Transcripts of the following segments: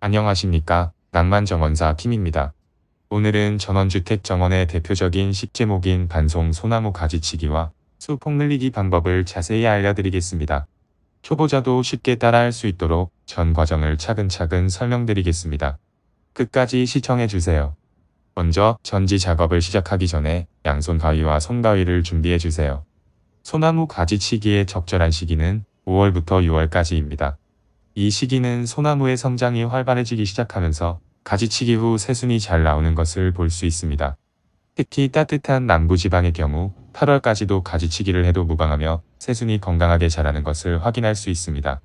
안녕하십니까. 낭만정원사 김입니다. 오늘은 전원주택 정원의 대표적인 식재목인 반송 소나무 가지치기와 수 폭늘리기 방법을 자세히 알려드리겠습니다. 초보자도 쉽게 따라할 수 있도록 전 과정을 차근차근 설명드리겠습니다. 끝까지 시청해주세요. 먼저 전지 작업을 시작하기 전에 양손 가위와 손가위를 준비해주세요. 소나무 가지치기의 적절한 시기는 5월부터 6월까지입니다. 이 시기는 소나무의 성장이 활발해지기 시작하면서 가지치기 후 새순이 잘 나오는 것을 볼 수 있습니다. 특히 따뜻한 남부지방의 경우 8월까지도 가지치기를 해도 무방하며 새순이 건강하게 자라는 것을 확인할 수 있습니다.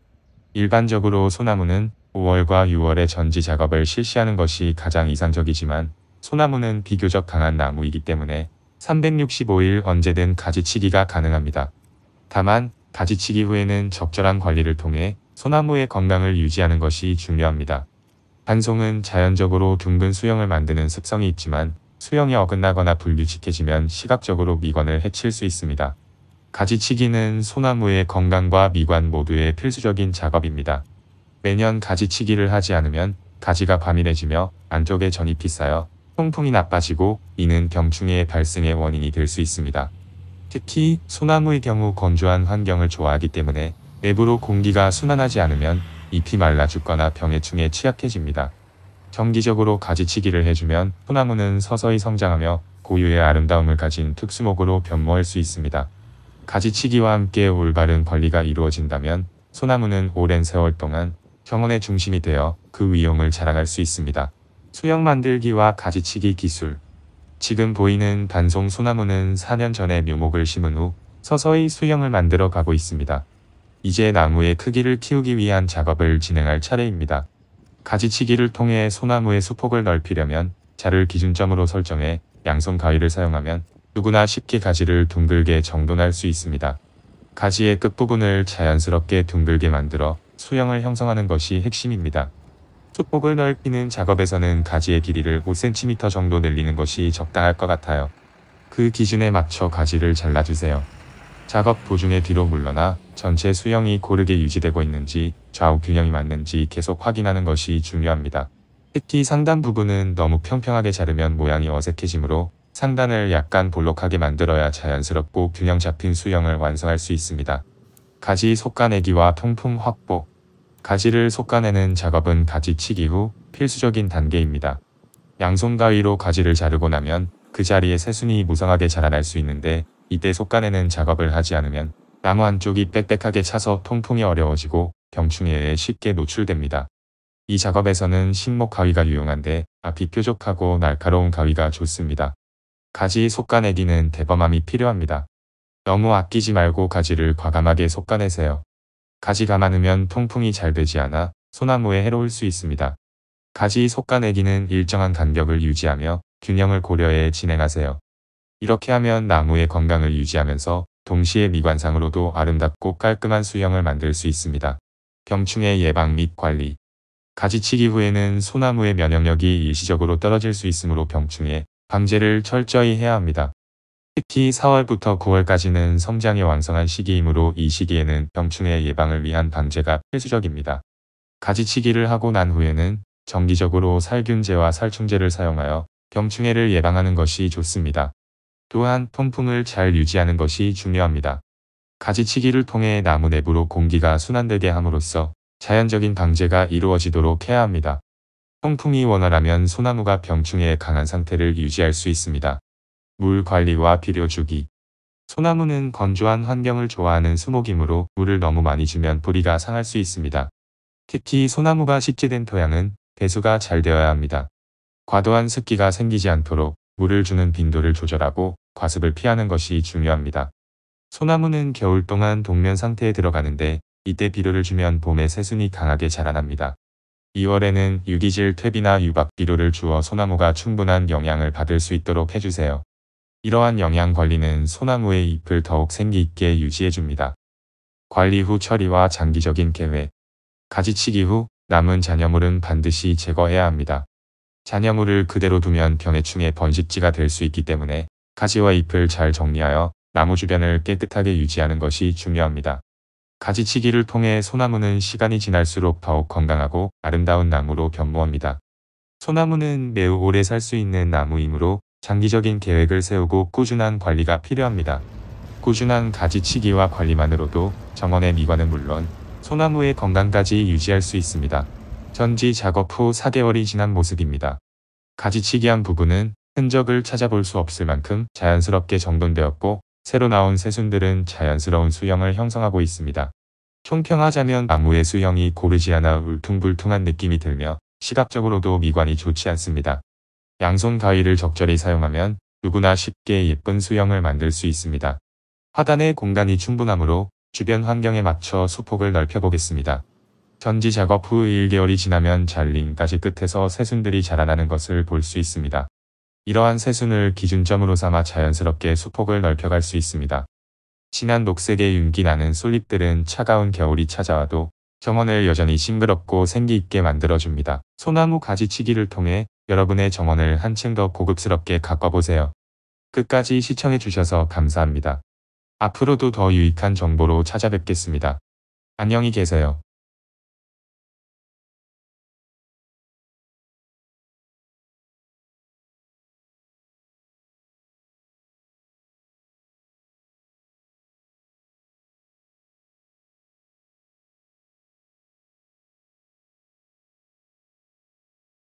일반적으로 소나무는 5월과 6월에 전지 작업을 실시하는 것이 가장 이상적이지만 소나무는 비교적 강한 나무이기 때문에 365일 언제든 가지치기가 가능합니다. 다만 가지치기 후에는 적절한 관리를 통해 소나무의 건강을 유지하는 것이 중요합니다. 반송은 자연적으로 둥근 수영을 만드는 습성이 있지만 수영이 어긋나거나 불규칙해지면 시각적으로 미관을 해칠 수 있습니다. 가지치기는 소나무의 건강과 미관 모두의 필수적인 작업입니다. 매년 가지치기를 하지 않으면 가지가 과민해지며 안쪽에 전잎이 쌓여 통풍이 나빠지고 이는 병충해 발생의 원인이 될 수 있습니다. 특히 소나무의 경우 건조한 환경을 좋아하기 때문에 내부로 공기가 순환하지 않으면 잎이 말라 죽거나 병해충에 취약해집니다. 정기적으로 가지치기를 해주면 소나무는 서서히 성장하며 고유의 아름다움을 가진 특수목으로 변모할 수 있습니다. 가지치기와 함께 올바른 관리가 이루어진다면 소나무는 오랜 세월 동안 정원의 중심이 되어 그 위용을 자랑할 수 있습니다. 수영 만들기와 가지치기 기술. 지금 보이는 반송 소나무는 4년 전에 묘목을 심은 후 서서히 수영을 만들어 가고 있습니다. 이제 나무의 크기를 키우기 위한 작업을 진행할 차례입니다. 가지치기를 통해 소나무의 수폭을 넓히려면 자를 기준점으로 설정해 양손 가위를 사용하면 누구나 쉽게 가지를 둥글게 정돈할 수 있습니다. 가지의 끝부분을 자연스럽게 둥글게 만들어 수영을 형성하는 것이 핵심입니다. 수폭을 넓히는 작업에서는 가지의 길이를 5cm 정도 늘리는 것이 적당할 것 같아요. 그 기준에 맞춰 가지를 잘라주세요. 작업 도중에 뒤로 물러나 전체 수영이 고르게 유지되고 있는지 좌우 균형이 맞는지 계속 확인하는 것이 중요합니다. 특히 상단 부분은 너무 평평하게 자르면 모양이 어색해지므로 상단을 약간 볼록하게 만들어야 자연스럽고 균형 잡힌 수영을 완성할 수 있습니다. 가지 솎아내기와 통풍 확보. 가지를 솎아내는 작업은 가지치기 후 필수적인 단계입니다. 양손 가위로 가지를 자르고 나면 그 자리에 새순이 무성하게 자라날 수 있는데 이때 솎아내는 작업을 하지 않으면 나무 한쪽이 빽빽하게 차서 통풍이 어려워지고 병충해에 쉽게 노출됩니다. 이 작업에서는 식목 가위가 유용한데 앞이 뾰족하고 날카로운 가위가 좋습니다. 가지 솎아내기는 대범함이 필요합니다. 너무 아끼지 말고 가지를 과감하게 솎아내세요. 가지가 많으면 통풍이 잘 되지 않아 소나무에 해로울 수 있습니다. 가지 솎아내기는 일정한 간격을 유지하며 균형을 고려해 진행하세요. 이렇게 하면 나무의 건강을 유지하면서 동시에 미관상으로도 아름답고 깔끔한 수영을 만들 수 있습니다. 병충해 예방 및 관리. 가지치기 후에는 소나무의 면역력이 일시적으로 떨어질 수 있으므로 병충해 방제를 철저히 해야 합니다. 특히 4월부터 9월까지는 성장이 왕성한 시기이므로 이 시기에는 병충해 예방을 위한 방제가 필수적입니다. 가지치기를 하고 난 후에는 정기적으로 살균제와 살충제를 사용하여 병충해를 예방하는 것이 좋습니다. 또한 통풍을 잘 유지하는 것이 중요합니다. 가지치기를 통해 나무 내부로 공기가 순환되게 함으로써 자연적인 방제가 이루어지도록 해야 합니다. 통풍이 원활하면 소나무가 병충해에 강한 상태를 유지할 수 있습니다. 물 관리와 비료 주기. 소나무는 건조한 환경을 좋아하는 수목이므로 물을 너무 많이 주면 뿌리가 상할 수 있습니다. 특히 소나무가 식재된 토양은 배수가 잘 되어야 합니다. 과도한 습기가 생기지 않도록 물을 주는 빈도를 조절하고 과습을 피하는 것이 중요합니다. 소나무는 겨울 동안 동면 상태에 들어가는데 이때 비료를 주면 봄에 새순이 강하게 자라납니다. 2월에는 유기질 퇴비나 유박 비료를 주어 소나무가 충분한 영양을 받을 수 있도록 해주세요. 이러한 영양 관리는 소나무의 잎을 더욱 생기 있게 유지해줍니다. 관리 후 처리와 장기적인 계획. 가지치기 후 남은 잔여물은 반드시 제거해야 합니다. 잔여물을 그대로 두면 병해충의 번식지가 될 수 있기 때문에 가지와 잎을 잘 정리하여 나무 주변을 깨끗하게 유지하는 것이 중요합니다. 가지치기를 통해 소나무는 시간이 지날수록 더욱 건강하고 아름다운 나무로 변모합니다. 소나무는 매우 오래 살 수 있는 나무이므로 장기적인 계획을 세우고 꾸준한 관리가 필요합니다. 꾸준한 가지치기와 관리만으로도 정원의 미관은 물론 소나무의 건강까지 유지할 수 있습니다. 전지 작업 후 4개월이 지난 모습입니다. 가지치기한 부분은 흔적을 찾아볼 수 없을 만큼 자연스럽게 정돈되었고 새로 나온 새순들은 자연스러운 수형을 형성하고 있습니다. 총평하자면 나무의 수형이 고르지 않아 울퉁불퉁한 느낌이 들며 시각적으로도 미관이 좋지 않습니다. 양손 가위를 적절히 사용하면 누구나 쉽게 예쁜 수형을 만들 수 있습니다. 하단에 공간이 충분하므로 주변 환경에 맞춰 수폭을 넓혀보겠습니다. 전지 작업 후 1개월이 지나면 잘린 가지 끝에서 새순들이 자라나는 것을 볼 수 있습니다. 이러한 새순을 기준점으로 삼아 자연스럽게 수폭을 넓혀갈 수 있습니다. 진한 녹색의 윤기 나는 솔잎들은 차가운 겨울이 찾아와도 정원을 여전히 싱그럽고 생기있게 만들어줍니다. 소나무 가지치기를 통해 여러분의 정원을 한층 더 고급스럽게 가꿔보세요. 끝까지 시청해주셔서 감사합니다. 앞으로도 더 유익한 정보로 찾아뵙겠습니다. 안녕히 계세요.